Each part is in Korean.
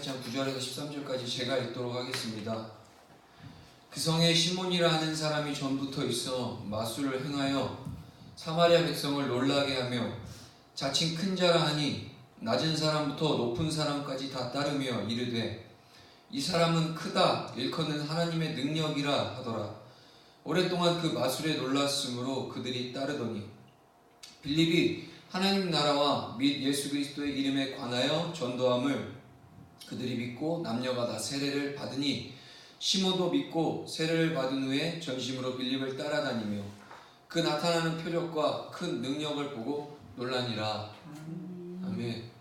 8장 9절에서 13절까지 제가 읽도록 하겠습니다. 그 성에 시몬이라 하는 사람이 전부터 있어 마술을 행하여 사마리아 백성을 놀라게 하며 자칭 큰 자라 하니 낮은 사람부터 높은 사람까지 다 따르며 이르되 이 사람은 크다 일컫는 하나님의 능력이라 하더라. 오랫동안 그 마술에 놀랐으므로 그들이 따르더니 빌립이 하나님 나라와 및 예수 그리스도의 이름에 관하여 전도함을 그들이 믿고 남녀가 다 세례를 받으니 시몬도 믿고 세례를 받은 후에 전심으로 빌립을 따라다니며 그 나타나는 표적과 큰 능력을 보고 놀라니라. 아멘.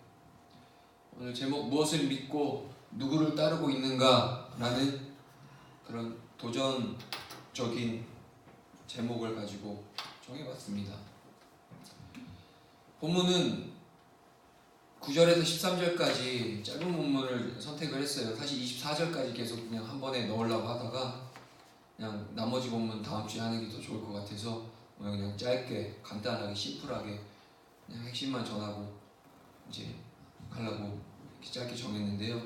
오늘 제목 무엇을 믿고 누구를 따르고 있는가라는 그런 도전적인 제목을 가지고 정해봤습니다. 본문은 9절에서 13절까지 짧은 본문을 선택을 했어요. 사실 24절까지 계속 그냥 한 번에 넣으려고 하다가 그냥 나머지 본문 다음 주에 하는 게 더 좋을 것 같아서 오늘 그냥 짧게 간단하게 심플하게 그냥 핵심만 전하고 이제 가려고 이렇게 짧게 정했는데요.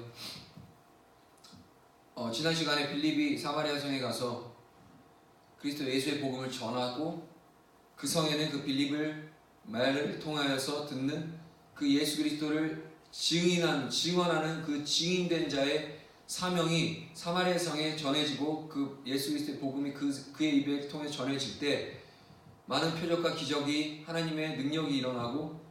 지난 시간에 빌립이 사마리아 성에 가서 그리스도 예수의 복음을 전하고 그 성에는 그 빌립을 말을 통하여서 듣는 그 예수 그리스도를 증언하는 그 증인된 자의 사명이 사마리아 성에 전해지고 그 예수 그리스도의 복음이 그의 입을 통해 전해질 때 많은 표적과 기적이 하나님의 능력이 일어나고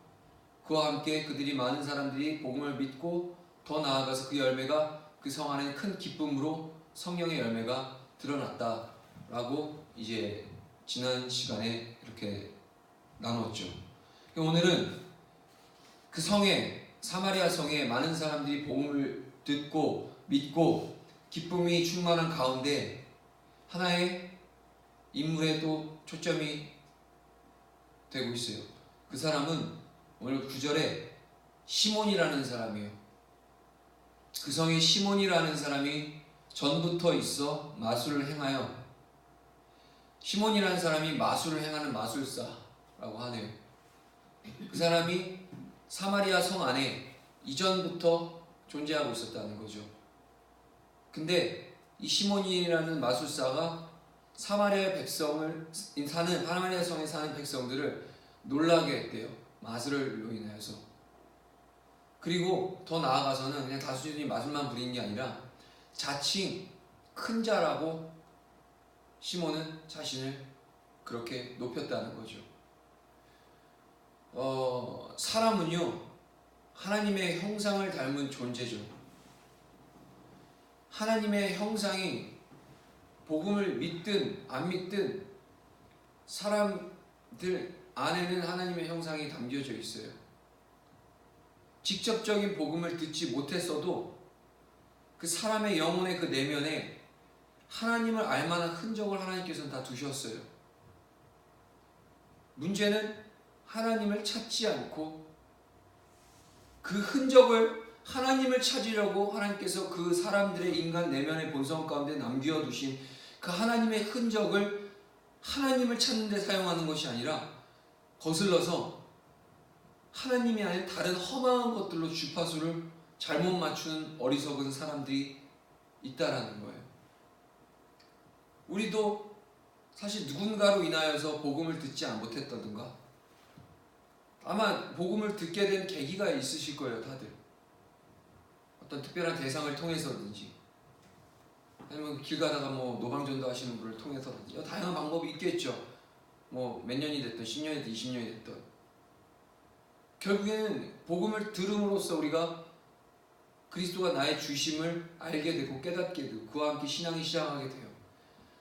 그와 함께 그들이 많은 사람들이 복음을 믿고 더 나아가서 그 열매가 그 성 안에 큰 기쁨으로 성령의 열매가 드러났다라고 이제 지난 시간에 이렇게 나눴죠. 오늘은 그 성에 사마리아 성에 많은 사람들이 복음을 듣고 믿고 기쁨이 충만한 가운데 하나의 인물에 또 초점이 되고 있어요. 그 사람은 오늘 9절에 시몬이라는 사람이에요. 그 성에 시몬이라는 사람이 전부터 있어 마술을 행하여 시몬이라는 사람이 마술을 행하는 마술사라고 하네요. 그 사람이 사마리아 성 안에 이전부터 존재하고 있었다는 거죠. 근데 이 시몬이라는 마술사가 사마리아 성에 사는 백성들을 놀라게 했대요. 마술로 인하여서. 그리고 더 나아가서는 그냥 단순히 마술만 부리는 게 아니라 자칭 큰 자라고 시몬은 자신을 그렇게 높였다는 거죠. 사람은요 하나님의 형상을 닮은 존재죠. 하나님의 형상이 복음을 믿든 안 믿든 사람들 안에는 하나님의 형상이 담겨져 있어요. 직접적인 복음을 듣지 못했어도 그 사람의 영혼의 그 내면에 하나님을 알만한 흔적을 하나님께서는 다 두셨어요. 문제는 하나님을 찾지 않고 그 흔적을 하나님을 찾으려고 하나님께서 그 사람들의 인간 내면의 본성 가운데 남겨두신 그 하나님의 흔적을 하나님을 찾는 데 사용하는 것이 아니라 거슬러서 하나님이 아닌 다른 험한 것들로 주파수를 잘못 맞추는 어리석은 사람들이 있다라는 거예요. 우리도 사실 누군가로 인하여서 복음을 듣지 못했다든가 아마 복음을 듣게 된 계기가 있으실 거예요. 다들 어떤 특별한 대상을 통해서든지 아니면 길 가다가 노방전도 하시는 분을 통해서든지 다양한 방법이 있겠죠. 몇 년이 됐든 10년이 됐든 20년이 됐든 결국에는 복음을 들음으로써 우리가 그리스도가 나의 주심을 알게 되고 깨닫게 되고 그와 함께 신앙이 시작하게 돼요.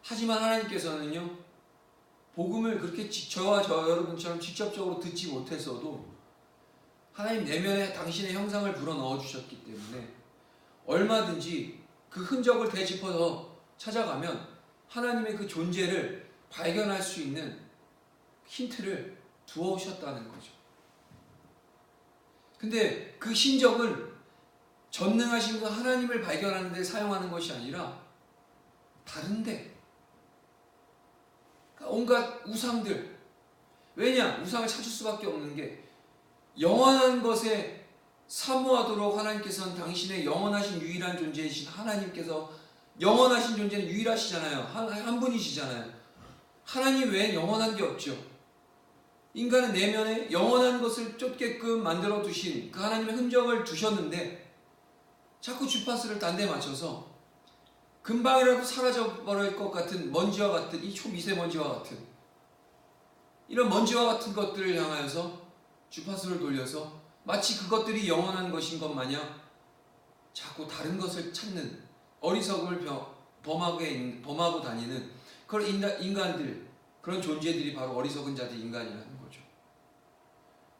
하지만 하나님께서는요 복음을 그렇게 저와 여러분처럼 직접적으로 듣지 못했어도 하나님 내면에 당신의 형상을 불어넣어 주셨기 때문에 얼마든지 그 흔적을 되짚어서 찾아가면 하나님의 그 존재를 발견할 수 있는 힌트를 두어오셨다는 거죠. 근데 그 신적은 전능하신 그 하나님을 발견하는 데 사용하는 것이 아니라 다른데 온갖 우상들. 왜냐? 우상을 찾을 수밖에 없는 게 영원한 것에 사모하도록 하나님께서는 당신의 영원하신 유일한 존재이신 하나님께서, 영원하신 존재는 유일하시잖아요. 한 분이시잖아요. 하나님 외엔 영원한 게 없죠. 인간의 내면에 영원한 것을 쫓게끔 만들어 두신 그 하나님의 흔적을 두셨는데 자꾸 주파수를 딴 데 맞춰서 금방이라도 사라져버릴 것 같은 먼지와 같은, 이 초미세먼지와 같은 이런 먼지와 같은 것들을 향하여서 주파수를 돌려서 마치 그것들이 영원한 것인 것 마냥 자꾸 다른 것을 찾는 어리석음을 범하고 다니는 그런 인간들, 그런 존재들이 바로 어리석은 자들 인간이라는 거죠.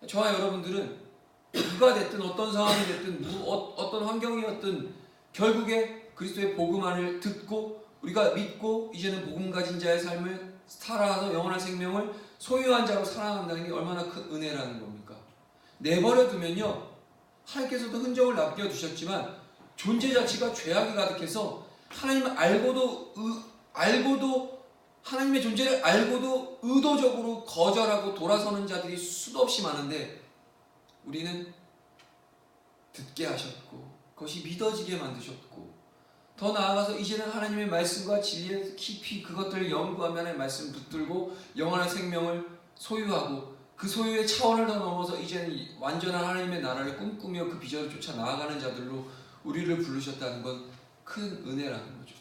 저와 여러분들은 누가 됐든 어떤 상황이 됐든 어떤 환경이었든 결국에 그리스도의 복음만을 듣고 우리가 믿고 이제는 복음 가진 자의 삶을 살아가서 영원한 생명을 소유한 자로 살아간다는 게 얼마나 큰 은혜라는 겁니까? 내버려 두면요, 하나님께서도 흔적을 남겨두셨지만 존재 자체가 죄악이 가득해서 하나님을 알고도 하나님의 존재를 알고도 의도적으로 거절하고 돌아서는 자들이 수도 없이 많은데, 우리는 듣게 하셨고 그것이 믿어지게 만드셨고, 더 나아가서 이제는 하나님의 말씀과 진리에 깊이 그것들을 연구하며 하나님의 말씀을 붙들고 영원한 생명을 소유하고 그 소유의 차원을 더 넘어서 이제는 완전한 하나님의 나라를 꿈꾸며 그 비전을 쫓아 나아가는 자들로 우리를 부르셨다는 건 큰 은혜라는 거죠.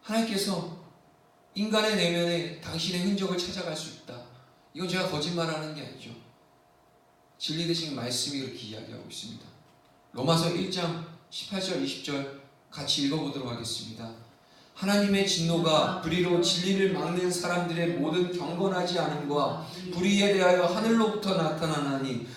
하나님께서 인간의 내면에 당신의 흔적을 찾아갈 수 있다. 이건 제가 거짓말하는 게 아니죠. 진리 되신 말씀이 그렇게 이야기하고 있습니다. 로마서 1장 18절 20절 같이 읽어보도록 하겠습니다. 하나님의 진노가 불의로 진리를 막는 사람들의 모든 경건하지 않음과 불의에 대하여 하늘로부터 나타나나니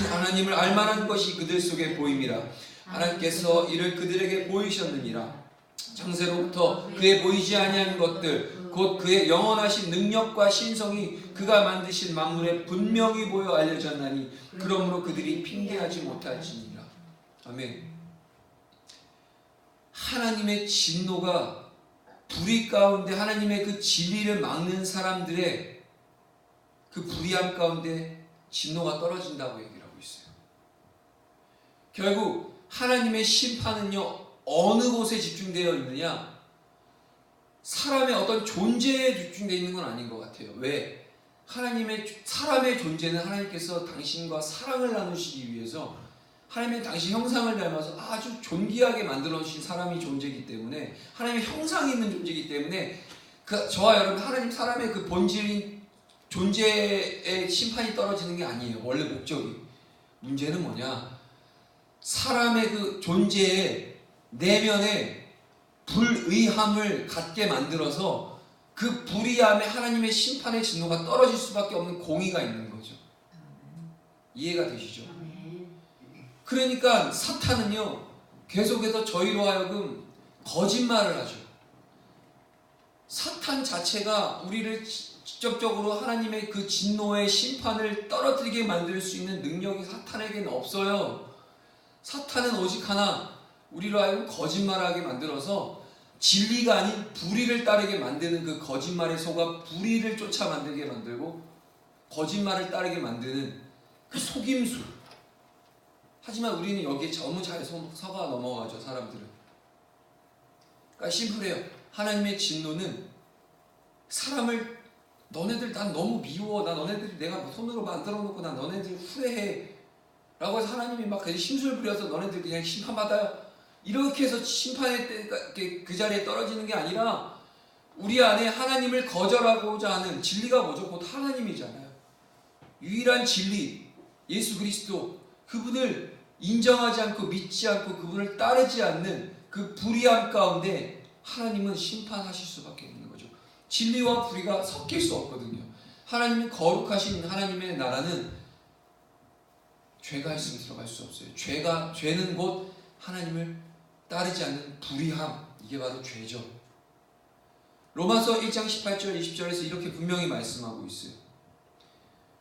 하나님을 알만한 것이 그들 속에 보임이라. 하나님께서 이를 그들에게 보이셨느니라. 창세로부터 그의 보이지 아니한 것들 곧 그의 영원하신 능력과 신성이 그가 만드신 만물에 분명히 보여 알려졌나니 그러므로 그들이 핑계하지 못할지니라. 아멘. 하나님의 진노가 불의 가운데 하나님의 그 진리를 막는 사람들의 그 불의함 가운데 진노가 떨어진다고 얘기를 하고 있어요. 결국 하나님의 심판은요, 어느 곳에 집중되어 있느냐? 사람의 어떤 존재에 집중되어 있는 건 아닌 것 같아요. 왜? 사람의 존재는 하나님께서 당신과 사랑을 나누시기 위해서 하나님의 당신 형상을 닮아서 아주 존귀하게 만들어주신 사람이 존재이기 때문에, 하나님의 형상이 있는 존재이기 때문에 저와 여러분, 하나님 사람의 그 본질인 존재의 심판이 떨어지는 게 아니에요. 원래 목적이. 문제는 뭐냐? 사람의 그 존재의 내면에 불의함을 갖게 만들어서 그 불의함에 하나님의 심판의 진노가 떨어질 수밖에 없는 공의가 있는 거죠. 이해가 되시죠? 그러니까 사탄은요, 계속해서 저희로 하여금 거짓말을 하죠. 사탄 자체가 우리를 직접적으로 하나님의 그 진노의 심판을 떨어뜨리게 만들 수 있는 능력이 사탄에게는 없어요. 사탄은 오직 하나, 우리로 하여금 거짓말하게 만들어서 진리가 아닌 불의를 따르게 만드는 그 거짓말에 속아 불의를 쫓아 만들게 만들고 거짓말을 따르게 만드는 그 속임수. 하지만 우리는 여기에 너무 잘 속아 넘어가죠, 사람들은. 그러니까 심플해요. 하나님의 진노는 사람을, 너네들 난 너무 미워, 나 너네들 내가 손으로 만들어 놓고 난 너네들 후회해 라고 해서 하나님이 막 심술 부려서 너네들 그냥 심판받아요 이렇게 해서 심판의 때가 그 자리에 떨어지는 게 아니라, 우리 안에 하나님을 거절하고자 하는 진리가 뭐죠? 곧 하나님이잖아요. 유일한 진리 예수 그리스도, 그분을 인정하지 않고 믿지 않고 그분을 따르지 않는 그 불의함 가운데 하나님은 심판하실 수밖에 없는 거죠. 진리와 불의가 섞일 수 없거든요. 하나님이 거룩하신 하나님의 나라는 죄가 있으면 들어갈 수 없어요. 죄는 곧 하나님을 따르지 않는 불의함, 이게 바로 죄죠. 로마서 1장 18절 20절에서 이렇게 분명히 말씀하고 있어요.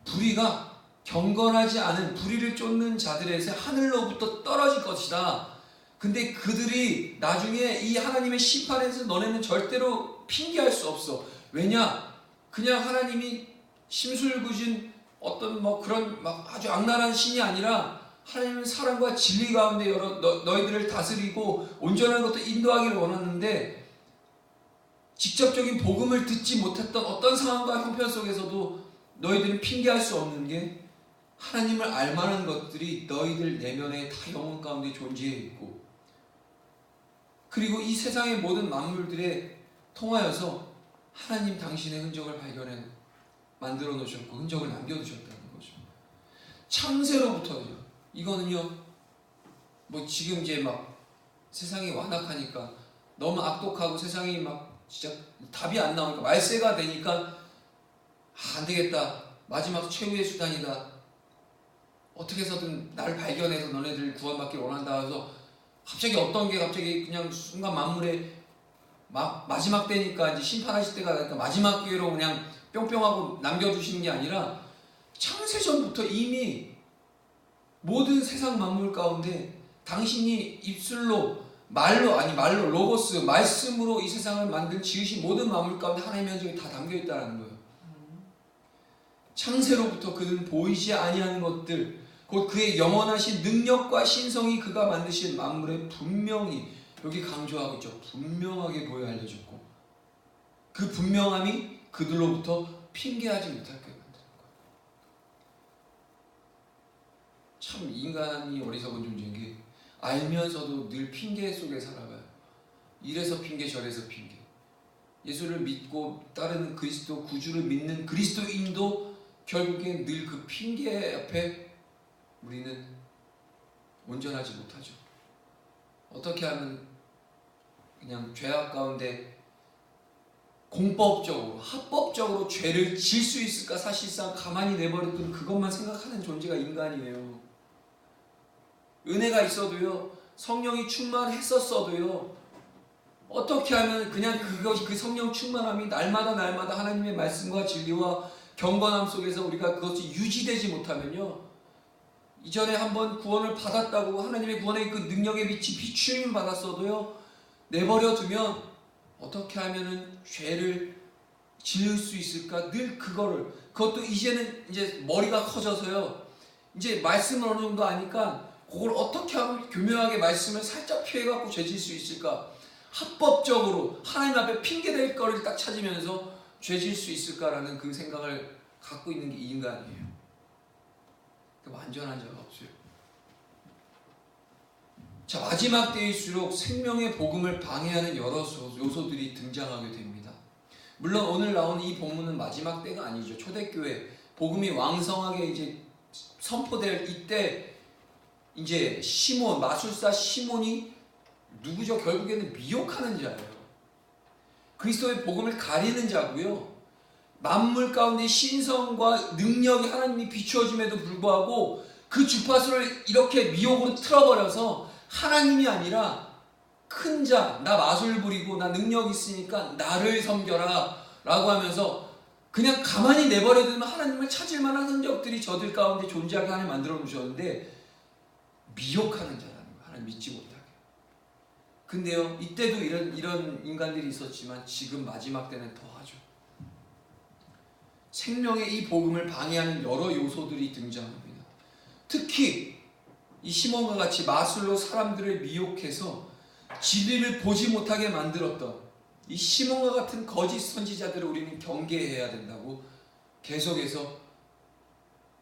불의가 경건하지 않은 불의를 쫓는 자들에서 하늘로부터 떨어질 것이다. 근데 그들이 나중에 이 하나님의 심판에서 너네는 절대로 핑계할 수 없어. 왜냐? 그냥 하나님이 심술부진 어떤 뭐 그런 막 아주 악랄한 신이 아니라 하나님은 사랑과 진리 가운데 너희들을 다스리고 온전한 것도 인도하기를 원하는데, 직접적인 복음을 듣지 못했던 어떤 상황과 형편 속에서도 너희들은 핑계할 수 없는 게, 하나님을 알만한 것들이 너희들 내면에 다 영혼 가운데 존재해 있고, 그리고 이 세상의 모든 만물들에 통하여서 하나님 당신의 흔적을 발견해 만들어 놓으셨고 흔적을 남겨두셨다는 거죠. 창세로부터요. 이거는요, 뭐 지금 이제 막 세상이 완악하니까 너무 악독하고 세상이 막 진짜 답이 안 나오니까 말세가 되니까 안 되겠다, 마지막 최후의 수단이다, 어떻게 해서든 나를 발견해서 너네들 구원받길 원한다 해서 갑자기 어떤 게 갑자기 그냥 순간 만물에 마지막 때니까 이제 심판하실 때가 되니까 마지막 기회로 그냥 뿅뿅하고 남겨두시는 게 아니라, 창세전부터 이미 모든 세상 만물 가운데 당신이 입술로 말로 로고스 말씀으로 이 세상을 만든 지으신 모든 만물 가운데 하나님의 흔적이 다 담겨 있다는 거예요. 창세로부터 그는 보이지 아니하는 것들, 곧 그의 영원하신 능력과 신성이 그가 만드신 만물에 분명히, 여기 강조하고 있죠, 분명하게 보여 알려졌고, 그 분명함이 그들로부터 핑계하지 못할 거예요. 참 인간이 어리석은 존재인 게, 알면서도 늘 핑계 속에 살아가요. 이래서 핑계 저래서 핑계. 예수를 믿고 따르는 그리스도 구주를 믿는 그리스도인도 결국엔 늘 그 핑계 앞에 우리는 온전하지 못하죠. 어떻게 하면 그냥 죄악 가운데 공법적으로 합법적으로 죄를 질 수 있을까? 사실상 가만히 내버려둔 그것만 생각하는 존재가 인간이에요. 은혜가 있어도요, 성령이 충만했었어도요, 어떻게 하면 그냥 그 성령 충만함이 날마다 하나님의 말씀과 진리와 경건함 속에서 우리가 그것이 유지되지 못하면요, 이전에 한번 구원을 받았다고 하나님의 구원의 그 능력의 빛이 비추임 받았어도요, 내버려두면 어떻게 하면은 죄를 지을 수 있을까? 늘 그것도 이제는 이제 머리가 커져서요, 이제 말씀을 어느 정도 아니까 그걸 어떻게 하면 교묘하게 말씀을 살짝 피해갖고 죄질 수 있을까? 합법적으로 하나님 앞에 핑계댈 거를 딱 찾으면서 죄질 수 있을까라는 그 생각을 갖고 있는 게 이 인간이에요. 완전한 자가 없어요. 자, 마지막 때일수록 생명의 복음을 방해하는 여러 요소들이 등장하게 됩니다. 물론 오늘 나온 이 본문은 마지막 때가 아니죠. 초대교회 복음이 왕성하게 이제 선포될 이때, 이제 시몬, 마술사 시몬이 누구죠? 결국에는 미혹하는 자예요. 그리스도의 복음을 가리는 자고요. 만물 가운데 신성과 능력이 하나님이 비추어짐에도 불구하고 그 주파수를 이렇게 미혹으로 틀어버려서 하나님이 아니라 큰 자, 나 마술 부리고 나 능력 있으니까 나를 섬겨라 라고 하면서 그냥 가만히 내버려두면 하나님을 찾을 만한 흔적들이 저들 가운데 존재하게 하나님 만들어 놓으셨는데, 미혹하는 자라는 거예요. 하나님 믿지 못하게. 근데요, 이때도 이런 인간들이 있었지만 지금 마지막 때는 더하죠. 생명의 이 복음을 방해하는 여러 요소들이 등장합니다. 특히 이 시몬과 같이 마술로 사람들을 미혹해서 진리를 보지 못하게 만들었던 이 시몬과 같은 거짓 선지자들을 우리는 경계해야 된다고 계속해서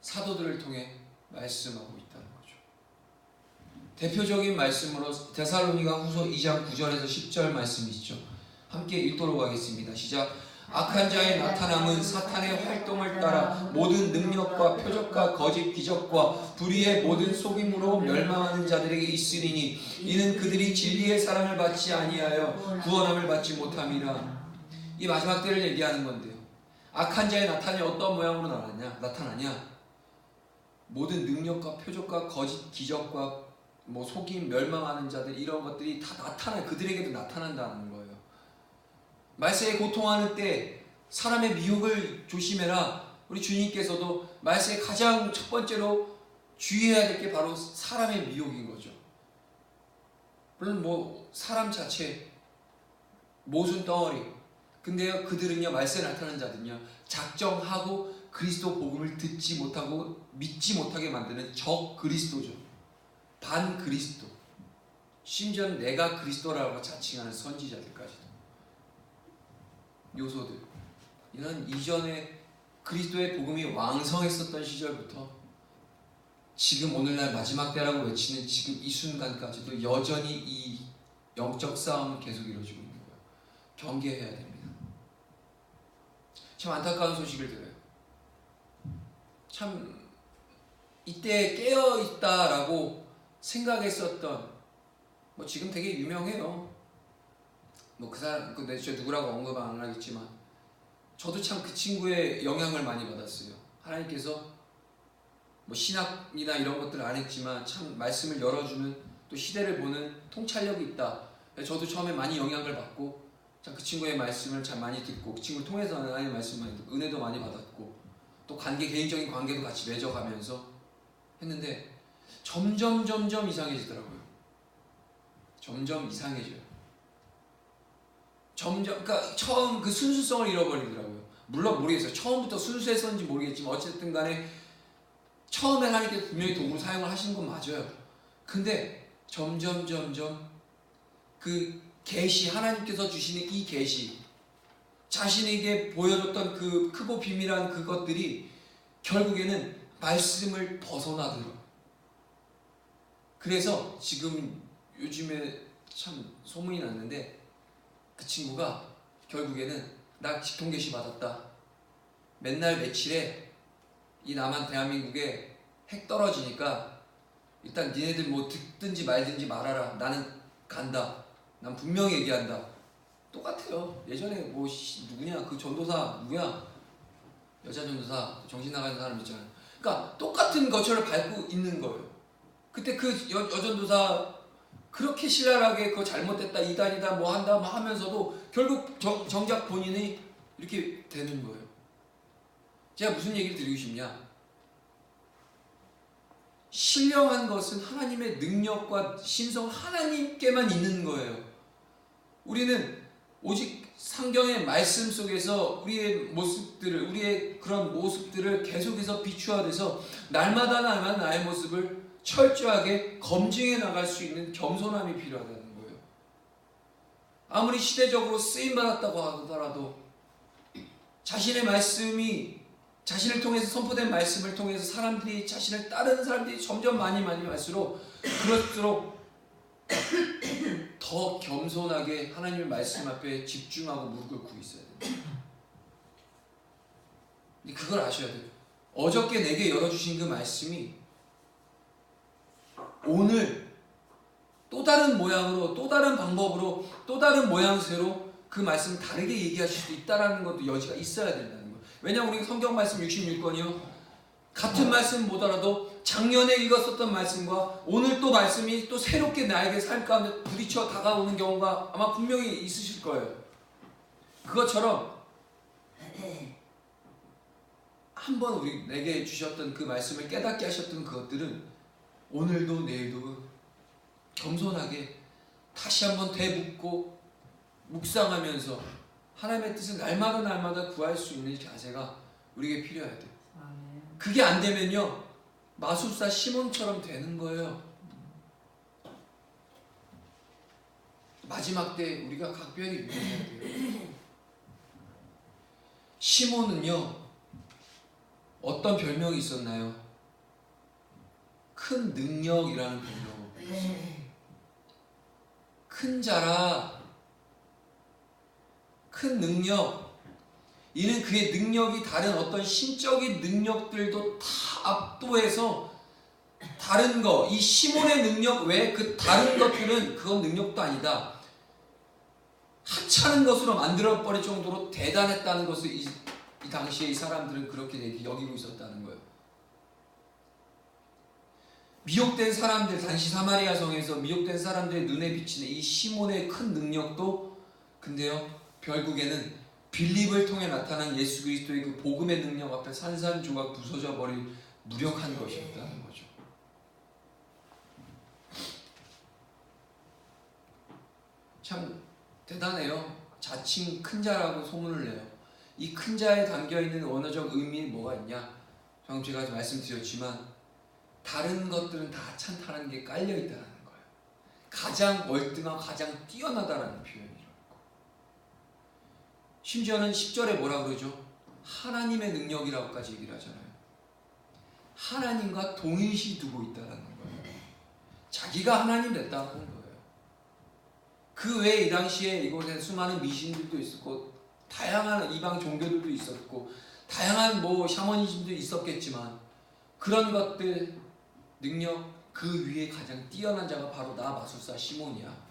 사도들을 통해 말씀하고 있다는 거죠. 대표적인 말씀으로 데살로니가 후서 2장 9절에서 10절 말씀이 있죠. 함께 읽도록 하겠습니다. 시작. 악한 자의 나타남은 사탄의 활동을 따라 모든 능력과 표적과 거짓 기적과 불의의 모든 속임으로 멸망하는 자들에게 있으리니 이는 그들이 진리의 사랑을 받지 아니하여 구원함을 받지 못함이라. 이 마지막 때를 얘기하는 건데요, 악한 자의 나타남이 어떤 모양으로 나타나냐? 모든 능력과 표적과 거짓 기적과 속임, 멸망하는 자들, 이런 것들이 다 그들에게도 나타난다는 거예요. 말세에 고통하는 때 사람의 미혹을 조심해라. 우리 주님께서도 말세에 가장 첫 번째로 주의해야 될 게 바로 사람의 미혹인 거죠. 물론 사람 자체, 모순 덩어리, 근데요, 그들은요, 말세에 나타난 자들은요, 작정하고 그리스도 복음을 듣지 못하고 믿지 못하게 만드는 적 그리스도죠. 반 그리스도. 심지어는 내가 그리스도라고 자칭하는 선지자들까지도. 요소들. 이런 이전에 그리스도의 복음이 왕성했었던 시절부터 지금 오늘날 마지막 때라고 외치는 지금 이 순간까지도 여전히 이 영적 싸움은 계속 이루어지고 있는 거예요. 경계해야 됩니다. 참 안타까운 소식을 들어요. 참 이때 깨어있다라고 생각했었던, 뭐 지금 되게 유명해요. 뭐 그 사람, 그 제가 누구라고 언급 안 하겠지만 저도 참 그 친구의 영향을 많이 받았어요. 하나님께서 뭐 신학이나 이런 것들을 안 했지만 참 말씀을 열어주는, 또 시대를 보는 통찰력이 있다. 저도 처음에 많이 영향을 받고 참 그 친구의 말씀을 참 많이 듣고 그 친구를 통해서 하나님의 말씀 많이 듣고 은혜도 많이 받았고 또 개인적인 관계도 같이 맺어가면서 했는데 점점 이상해지더라고요. 점점 이상해져요. 그러니까 처음 그 순수성을 잃어버리더라고요. 물론 모르겠어요. 처음부터 순수했었는지 모르겠지만 어쨌든 간에 처음에 하나님께서 분명히 도구를 사용을 하신 건 맞아요. 근데 점점 그 계시, 하나님께서 주시는 이 계시, 자신에게 보여줬던 그 크고 비밀한 그것들이 결국에는 말씀을 벗어나더라고요. 그래서 지금 요즘에 참 소문이 났는데 그 친구가 결국에는 나 직통계시 받았다. 맨날 며칠에 이 남한 대한민국에 핵 떨어지니까 일단 니네들 뭐 듣든지 말든지 말아라. 나는 간다. 난 분명히 얘기한다. 똑같아요. 예전에 뭐 누구냐 그 전도사 누구야? 여자 전도사 정신 나가는 사람 있잖아요. 그러니까 똑같은 것처럼 밟고 있는 거예요. 그때 그 여전도사 그렇게 신랄하게 그거 잘못됐다 이단이다 뭐 한다 뭐 하면서도 결국 정작 본인이 이렇게 되는 거예요. 제가 무슨 얘기를 드리고 싶냐? 신령한 것은 하나님의 능력과 신성 하나님께만 있는 거예요. 우리는 오직 성경의 말씀 속에서 우리의 그런 모습들을 계속해서 비추어내서 날마다 나의 모습을 철저하게 검증해 나갈 수 있는 겸손함이 필요하다는 거예요. 아무리 시대적으로 쓰임받았다고 하더라도 자신의 말씀이 자신을 통해서 선포된 말씀을 통해서 사람들이 자신을 따르는 사람들이 점점 많이 갈수록 그럴수록 더 겸손하게 하나님의 말씀 앞에 집중하고 무릎을 꿇고 있어야 돼요. 근데 그걸 아셔야 돼요. 어저께 내게 열어주신 그 말씀이 오늘 또 다른 모양으로, 또 다른 방법으로, 또 다른 모양새로 그 말씀을 다르게 얘기하실 수도 있다는 것도 여지가 있어야 된다는 거예요. 왜냐하면 우리가 성경 말씀 66권이요. 같은 말씀 보더라도 작년에 읽었었던 말씀과 오늘 또 말씀이 또 새롭게 나에게 삶 가운데 부딪혀 다가오는 경우가 아마 분명히 있으실 거예요. 그것처럼 한번 내게 주셨던 그 말씀을 깨닫게 하셨던 그것들은 오늘도 내일도 겸손하게 다시 한번 되묻고 묵상하면서 하나님의 뜻을 날마다 구할 수 있는 자세가 우리에게 필요해야 돼요. 그게 안 되면요 마술사 시몬처럼 되는 거예요. 마지막 때 우리가 각별히 유념해야 돼요. 시몬은요 어떤 별명이 있었나요? 큰 능력이라는 별명이 있어요. 큰 자라, 큰 능력. 이는 그의 능력이 다른 어떤 신적인 능력들도 다 압도해서 다른 거, 이 시몬의 능력 외에 그 다른 것들은 그건 능력도 아니다. 하찮은 것으로 만들어버릴 정도로 대단했다는 것을 이 당시에 이 사람들은 그렇게 여기고 있었다는 거예요. 미혹된 사람들, 당시 사마리아 성에서 미혹된 사람들의 눈에 비치는 이 시몬의 큰 능력도 근데요, 결국에는 빌립을 통해 나타난 예수 그리스도의 그 복음의 능력 앞에 산산조각 부서져 버릴 무력한 것이었다는 거죠. 참 대단해요. 자칭 큰 자라고 소문을 내요. 이 큰 자에 담겨있는 원어적 의미는 뭐가 있냐? 방금 제가 말씀드렸지만 다른 것들은 다 찬탄한 게 깔려있다는 거예요. 가장 월등하고 가장 뛰어나다라는 표현이라고. 심지어는 10절에 뭐라 그러죠? 하나님의 능력이라고까지 얘기를 하잖아요. 하나님과 동일시 두고 있다는 거예요. 자기가 하나님 됐다는 거예요. 그 외에 이 당시에 이곳에 수많은 미신들도 있었고 다양한 이방 종교들도 있었고 다양한 샤머니즘도 있었겠지만 그런 것들 능력 그 위에 가장 뛰어난 자가 바로 나 마술사 시몬이야.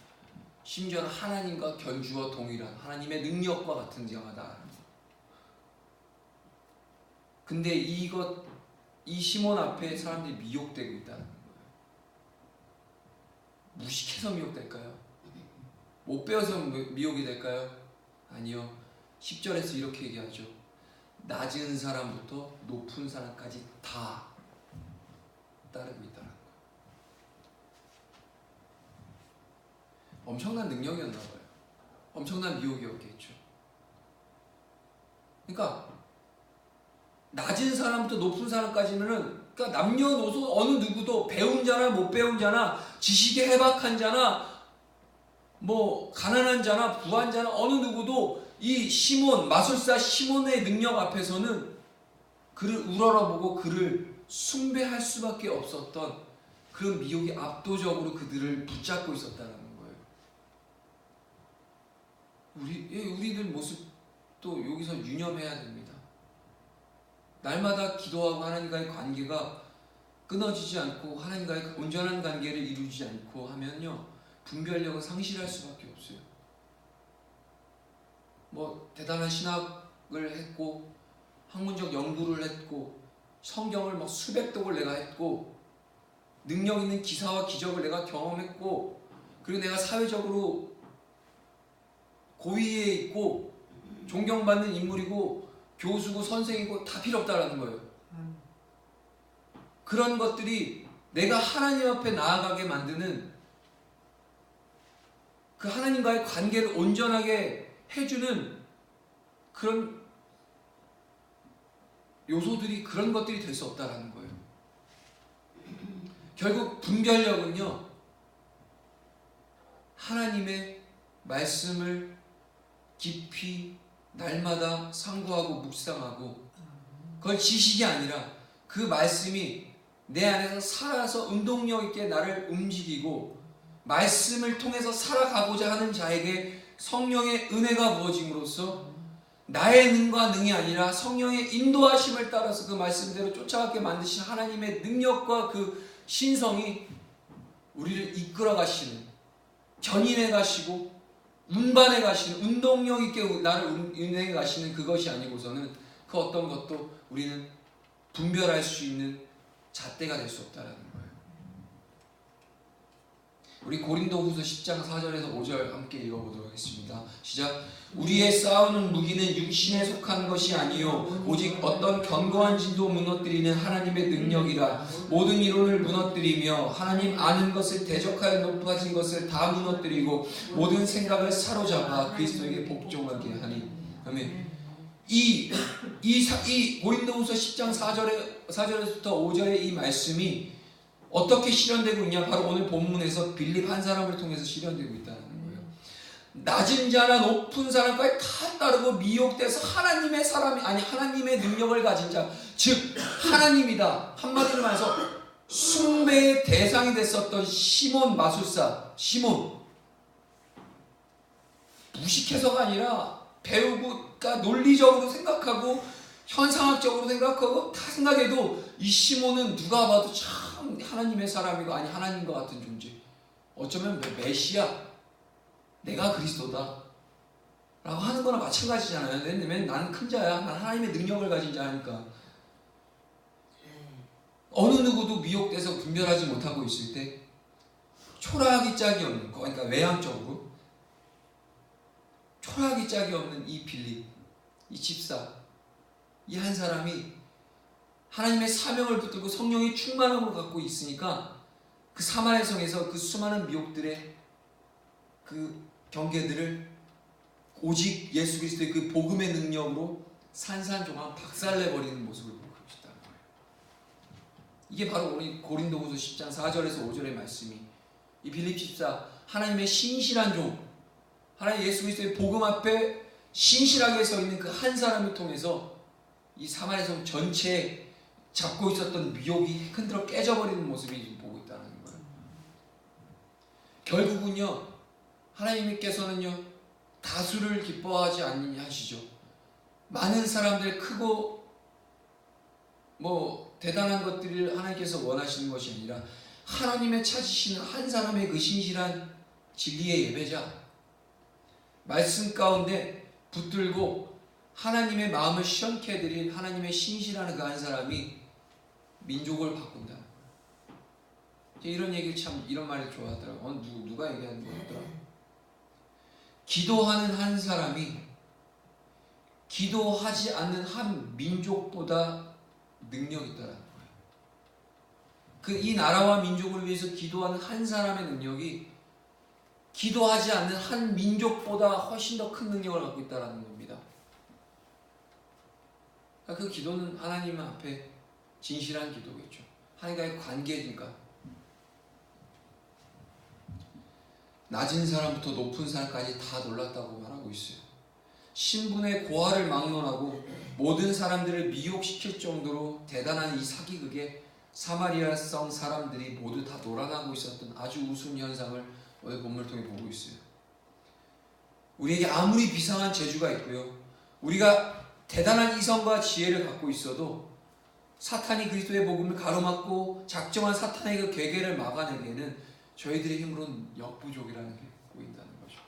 심지어는 하나님과 견주어 동일한 하나님의 능력과 같은 자다. 근데 이 시몬 앞에 사람들이 미혹되고 있다는 거예요. 무식해서 미혹될까요? 못 배워서 미혹이 될까요? 아니요. 10절에서 이렇게 얘기하죠. 낮은 사람부터 높은 사람까지 다 따르고 있다는 거예요. 엄청난 능력이었나 봐요. 엄청난 미혹이었겠죠. 그러니까 낮은 사람부터 높은 사람까지는 그러니까 남녀노소 어느 누구도 배운 자나 못 배운 자나 지식에 해박한 자나 가난한 자나 부한 자나 어느 누구도 이 시몬 마술사 시몬의 능력 앞에서는 그를 우러러보고 그를 숭배할 수밖에 없었던 그런 미혹이 압도적으로 그들을 붙잡고 있었다는 거예요. 우리들 모습도 여기서 유념해야 됩니다. 날마다 기도하고 하나님과의 관계가 끊어지지 않고 하나님과의 온전한 관계를 이루지 않고 하면요 분별력을 상실할 수밖에 없어요. 대단한 신학을 했고 학문적 연구를 했고 성경을 수백 독을 내가 했고 능력 있는 기사와 기적을 내가 경험했고 그리고 내가 사회적으로 고위에 있고 존경받는 인물이고 교수고 선생이고 다 필요 없다라는 거예요. 그런 것들이 내가 하나님 앞에 나아가게 만드는 그 하나님과의 관계를 온전하게 해주는 그런 요소들이 그런 것들이 될 수 없다라는 거예요. 결국 분별력은요 하나님의 말씀을 깊이 날마다 상고하고 묵상하고 그걸 지식이 아니라 그 말씀이 내 안에서 살아서 운동력 있게 나를 움직이고 말씀을 통해서 살아가고자 하는 자에게 성령의 은혜가 부어짐으로써 나의 능과 능이 아니라 성령의 인도하심을 따라서 그 말씀대로 쫓아가게 만드신 하나님의 능력과 그 신성이 우리를 이끌어 가시는 견인해 가시고 운반해 가시는 운동력 있게 나를 운행해 가시는 그것이 아니고서는 그 어떤 것도 우리는 분별할 수 있는 잣대가 될 수 없다는 거예요. 우리 고린도후서 10장 4절에서 5절 함께 읽어보도록 하겠습니다. 시작. 우리의 싸우는 무기는 육신에 속한 것이 아니요 오직 어떤 견고한 진도 무너뜨리는 하나님의 능력이라. 모든 이론을 무너뜨리며 하나님 아는 것을 대적하여 높아진 것을 다 무너뜨리고 모든 생각을 사로잡아 그리스도에게 복종하게 하니. 아멘. 이 고린도후서 10장 4절에서부터 5절의 이 말씀이 어떻게 실현되고 있냐? 바로 오늘 본문에서 빌립 한 사람을 통해서 실현되고 있다는 거예요. 낮은 자나 높은 사람까지 다 따르고 미혹돼서 하나님의 사람이 아니 하나님의 능력을 가진 자, 즉 하나님이다. 한마디로 말해서 숭배의 대상이 됐었던 시몬 마술사 시몬, 무식해서가 아니라 배우고 그러니까 논리적으로 생각하고 현상학적으로 생각하고 다 생각해도 이 시몬은 누가 봐도 참 하나님의 사람이고 아니 하나님과 같은 존재. 어쩌면 메시아, 내가 그리스도다 라고 하는 거나 마찬가지잖아요. 왜냐면 나는 큰 자야. 난 하나님의 능력을 가진 자니까. 어느 누구도 미혹돼서 분별하지 못하고 있을 때 초라하기 짝이 없는 거, 그러니까 외향적으로 초라하기 짝이 없는 이 빌립, 이 집사, 이 한 사람이 하나님의 사명을 붙들고 성령의 충만함을 갖고 있으니까 그 사마리아 성에서 그 수많은 미혹들의 그 경계들을 오직 예수 그리스도의 그 복음의 능력으로 산산조각 박살내버리는 모습을 보고 있다는 거예요. 이게 바로 우리 고린도후서 10장 4절에서 5절의 말씀이, 이 빌립 집사, 하나님의 신실한 종, 하나님 예수 그리스도의 복음 앞에 신실하게 서 있는 그 한 사람을 통해서 이 사마리아 성 전체에 잡고 있었던 미혹이 흔들어 깨져버리는 모습이 보고 있다는 거예요. 결국은요, 하나님께서는요 다수를 기뻐하지 아니하시죠. 많은 사람들, 크고 대단한 것들을 하나님께서 원하시는 것이 아니라 하나님의 찾으시는 한 사람의 그 신실한 진리의 예배자, 말씀 가운데 붙들고 하나님의 마음을 시원케 해드린 하나님의 신실한 그 한 사람이 민족을 바꾼다. 이런 얘기를 참, 이런 말을 좋아하더라고요. 누가 얘기하는 거였더라. 기도하는 한 사람이 기도하지 않는 한 민족보다 능력이 있다는 거예요. 이 나라와 민족을 위해서 기도하는 한 사람의 능력이 기도하지 않는 한 민족보다 훨씬 더 큰 능력을 갖고 있다는 겁니다. 그 기도는 하나님 앞에 진실한 기도겠죠. 하나님과의 관계니까. 낮은 사람부터 높은 사람까지 다 놀랐다고 말하고 있어요. 신분의 고하를 막론하고 모든 사람들을 미혹시킬 정도로 대단한 이 사기극에 사마리아성 사람들이 모두 다 놀아나고 있었던 아주 우스운 현상을 오늘 본문을 통해 보고 있어요. 우리에게 아무리 비상한 재주가 있고요, 우리가 대단한 이성과 지혜를 갖고 있어도 사탄이 그리스도의 복음을 가로막고 작정한 사탄의 그 괴계를 막아내기에는 저희들의 힘으로는 역부족이라는 게 보인다는 거죠.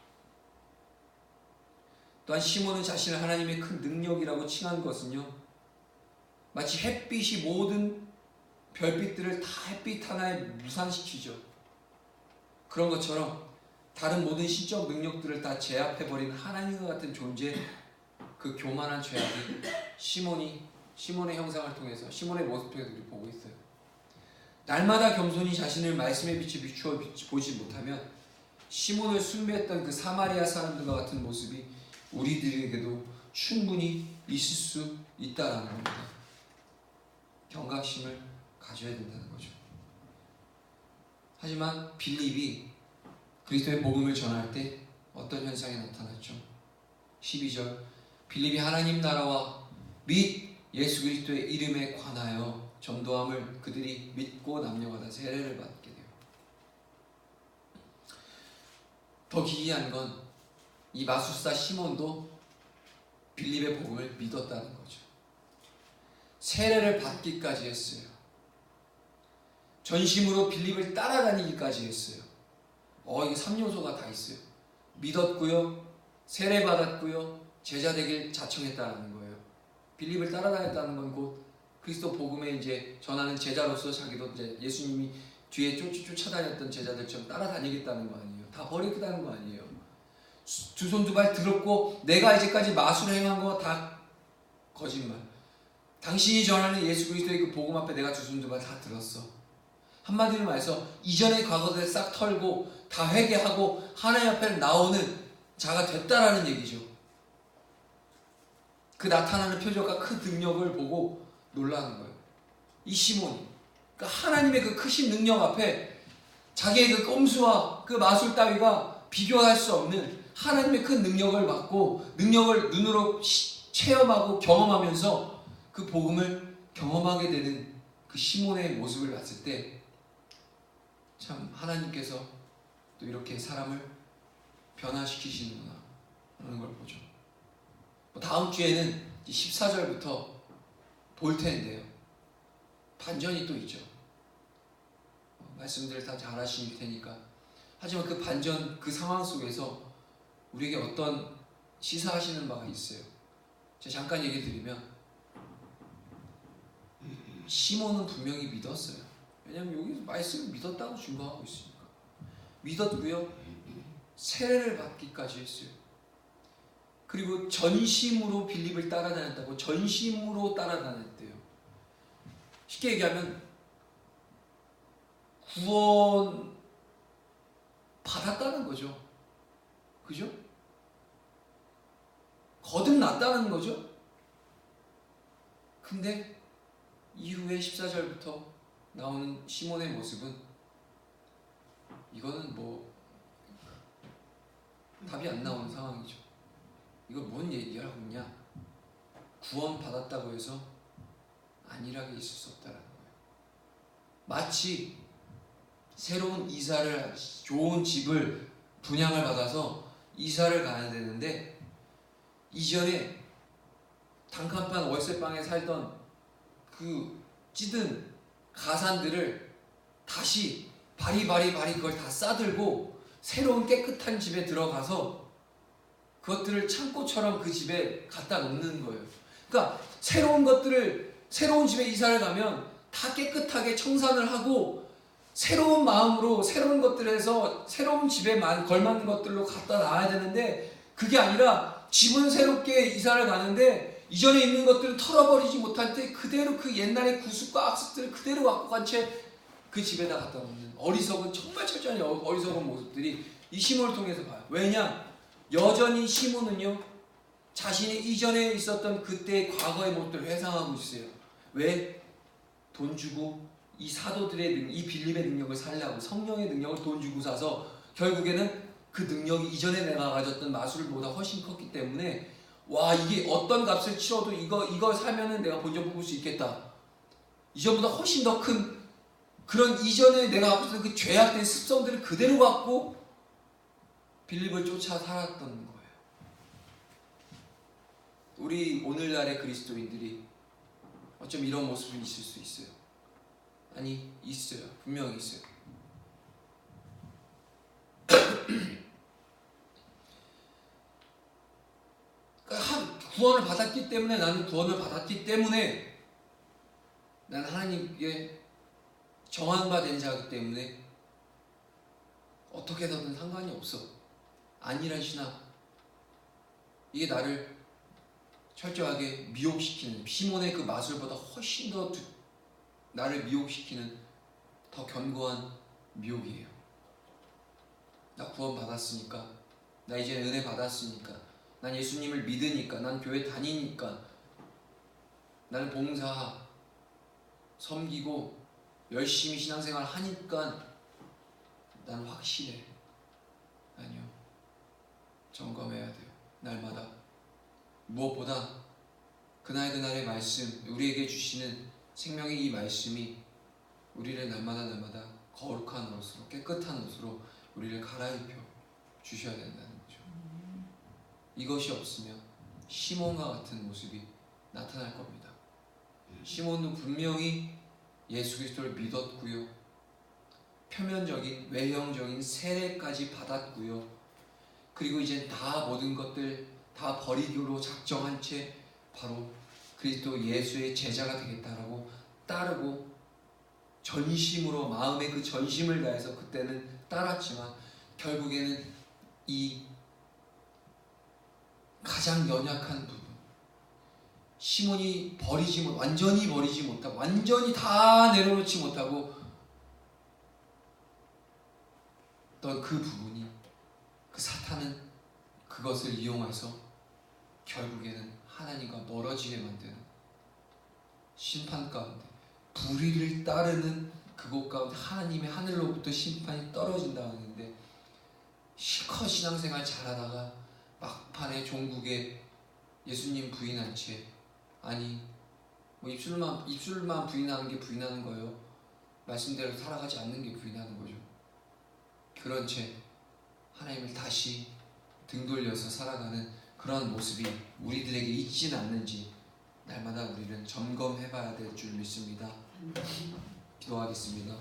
또한 시몬은 자신을 하나님의 큰 능력이라고 칭한 것은요, 마치 햇빛이 모든 별빛들을 다 햇빛 하나에 무산시키죠. 그런 것처럼 다른 모든 신적 능력들을 다 제압해버린 하나님과 같은 존재, 그 교만한 죄악이 시몬의 형상을 통해서, 시몬의 모습 통해서 우리 보고 있어요. 날마다 겸손히 자신을 말씀의 빛에 비추어 보지 못하면 시몬을 숭배했던 그 사마리아 사람들과 같은 모습이 우리들에게도 충분히 있을 수 있다라는 겁니다. 경각심을 가져야 된다는 거죠. 하지만 빌립이 그리스도의 복음을 전할 때 어떤 현상이 나타났죠? 12절, 빌립이 하나님 나라와 및 예수 그리스도의 이름에 관하여 전도함을 그들이 믿고 남녀마다 세례를 받게 돼요. 더 기이한 건 이 마술사 시몬도 빌립의 복음을 믿었다는 거죠. 세례를 받기까지 했어요. 전심으로 빌립을 따라다니기까지 했어요. 이게 3요소가 다 있어요. 믿었고요, 세례 받았고요, 제자 되길 자청했다는 거예요. 빌립을 따라다녔다는 건 곧 그리스도 복음에 이제 전하는 제자로서 자기도 이제 예수님이 뒤에 쫓아다녔던 제자들처럼 따라다니겠다는 거 아니에요. 다 버리겠다는 거 아니에요. 두 손 두 발 들었고 내가 이제까지 마술을 행한 거 다 거짓말. 당신이 전하는 예수 그리스도의 그 복음 앞에 내가 두 손 두 발 다 들었어. 한마디로 말해서 이전의 과거들을 싹 털고 다 회개하고 하나님 앞에 나오는 자가 됐다라는 얘기죠. 그 나타나는 표적과 그 능력을 보고 놀라는 거예요. 이 시몬이, 그러니까 하나님의 그 크신 능력 앞에 자기의 그 꼼수와 그 마술 따위가 비교할 수 없는 하나님의 큰 능력을 받고 능력을 눈으로 체험하고 경험하면서 그 복음을 경험하게 되는 그 시몬의 모습을 봤을 때 참 하나님께서 또 이렇게 사람을 변화시키시는구나 하는 걸 보죠. 다음 주에는 14절부터 볼 텐데요, 반전이 또 있죠. 말씀들을 다 잘 하실 테니까. 하지만 그 반전, 그 상황 속에서 우리에게 어떤 시사하시는 바가 있어요. 제가 잠깐 얘기 드리면, 시몬은 분명히 믿었어요. 왜냐하면 여기서 말씀을 믿었다고 증거하고 있으니까. 믿었고요, 세례를 받기까지 했어요. 그리고 전심으로 빌립을 따라다녔다고, 전심으로 따라다녔대요. 쉽게 얘기하면 구원 받았다는 거죠. 그죠? 거듭났다는 거죠. 근데 이후에 14절부터 나오는 시몬의 모습은 이거는 뭐 답이 안 나오는 상황이죠. 이거 뭔 얘기를 하고 있냐? 구원 받았다고 해서 안일하게 있을 수 없다라는 거예요. 마치 새로운 이사를, 좋은 집을 분양을 받아서 이사를 가야 되는데 이전에 단칸방 월세방에 살던 그 찌든 가산들을 다시 바리바리 그걸 다 싸들고 새로운 깨끗한 집에 들어가서 그것들을 창고처럼 그 집에 갖다 놓는 거예요. 그러니까 새로운 것들을, 새로운 집에 이사를 가면 다 깨끗하게 청산을 하고 새로운 마음으로 새로운 것들에서 새로운 집에 걸맞는 것들로 갖다 놔야 되는데 그게 아니라 집은 새롭게 이사를 가는데 이전에 있는 것들을 털어버리지 못할 때 그대로 그 옛날의 구습과 악습들을 그대로 갖고 간 채 그 집에다 갖다 놓는 어리석은, 정말 철저히 어리석은 모습들이 이 시몬을 통해서 봐요. 왜냐? 여전히 시몬은요 자신이 이전에 있었던 그때의 과거의 모습들을 회상하고 있어요. 왜? 돈 주고 이 사도들의 이 빌립의 능력을 살려고 성령의 능력을 돈 주고 사서 결국에는 그 능력이 이전에 내가 가졌던 마술보다 훨씬 컸기 때문에 와, 이게 어떤 값을 치러도 이거 사면은 내가 본전 뽑을 수 있겠다. 이전보다 훨씬 더 큰 그런 이전에 내가 갖고 있었던 그 죄악된 습성들을 그대로 갖고 빌립을 쫓아 살았던 거예요. 우리 오늘날의 그리스도인들이 어쩜 이런 모습이 있을 수 있어요? 아니, 있어요. 분명히 있어요. 구원을 받았기 때문에, 나는 구원을 받았기 때문에 나는 하나님께 정한 바 된 자이기 때문에 어떻게 해서든 상관이 없어. 아니란 신앙. 이게 나를 철저하게 미혹시키는, 시몬의 그 마술보다 훨씬 더 나를 미혹시키는 더 견고한 미혹이에요. 나 구원 받았으니까, 나 이제 은혜 받았으니까, 난 예수님을 믿으니까, 난 교회 다니니까, 나는 봉사, 섬기고 열심히 신앙생활 하니까 난 확실해. 아니요. 점검해야 돼요. 날마다. 무엇보다 그날의 말씀, 우리에게 주시는 생명의 이 말씀이 우리를 날마다 거룩한 옷으로, 깨끗한 옷으로 우리를 갈아입혀 주셔야 된다는 거죠. 이것이 없으면 시몬과 같은 모습이 나타날 겁니다. 시몬은 분명히 예수 그리스도를 믿었고요, 표면적인 외형적인 세례까지 받았고요, 그리고 이제 다 모든 것들 다 버리기로 작정한 채 바로 그리스도 예수의 제자가 되겠다라고 따르고 전심으로, 마음의 그 전심을 다해서 그때는 따랐지만 결국에는 이 가장 연약한 부분, 시몬이 완전히 버리지 못하고, 완전히 다 내려놓지 못하고 또 그 부분이, 그 사탄은 그것을 이용해서 결국에는 하나님과 멀어지게 만드는, 심판 가운데 불의를 따르는 그곳 가운데 하나님의 하늘로부터 심판이 떨어진다 하는데, 실컷 신앙생활 잘하다가 막판에 종국에 예수님 부인한 채, 아니 뭐 입술만 부인하는 게 부인하는 거예요. 말씀대로 살아가지 않는 게 부인하는 거죠. 그런 채 하나님을 다시 등 돌려서 살아가는 그런 모습이 우리들에게 있지는 않는지 날마다 우리는 점검해봐야 될 줄 믿습니다. 기도하겠습니다.